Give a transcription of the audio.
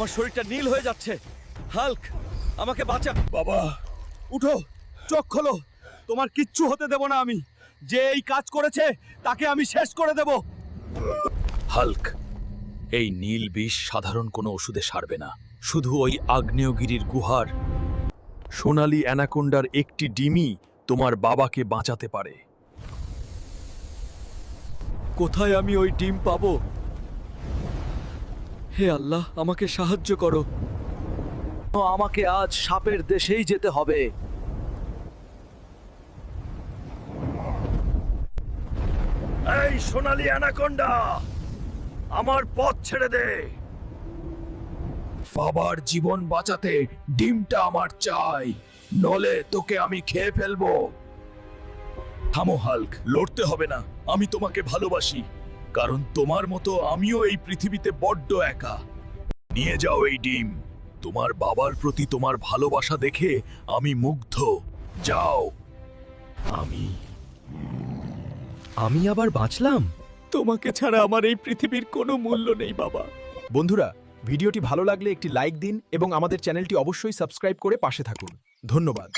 আমার শরীরটা নীল হয়ে যাচ্ছে। হাল্ক, আমাকে বাঁচা। বাবা, উঠো, চোখ খোলো। তোমার কিচ্ছু হতে দেব না আমি। যে এই কাজ করেছে তাকে আমি শেষ করে দেব। হাল্ক, এই নীল বিষ সাধারণ কোনো ওষুধে সারবে না। শুধু ওই আগ্নেয়গিরির গুহার সোনালি অ্যানাকোন্ডার একটি ডিমই তোমার বাবাকে বাঁচাতে পারে। কোথায় আমি ওই ডিম পাবো? হে আল্লাহ, আমাকে সাহায্য করো। আমাকে আজ সাপের দেশেই যেতে হবে। এই সোনালি অ্যানাকোন্ডা, আমার পথ ছেড়ে দে। বাবার জীবন বাঁচাতে ডিমটা আমার চাই, নলে তোকে আমি খেয়ে ফেলবো। থামো হাল্ক, লড়তে হবে না। আমি তোমাকে ভালোবাসি, কারণ তোমার মতো আমিও এই পৃথিবীতে বড্ড একা। নিয়ে যাও এই ডিম। তোমার বাবার প্রতি তোমার ভালোবাসা দেখে আমি মুগ্ধ। যাও। আমি আবার বাঁচলাম? তোমাকে ছাড়া আমার এই পৃথিবীর কোনো মূল্য নেই বাবা। বন্ধুরা, ভিডিওটি ভালো লাগলে একটি লাইক দিন এবং আমাদের চ্যানেলটি অবশ্যই সাবস্ক্রাইব করে পাশে থাকুন। ধন্যবাদ।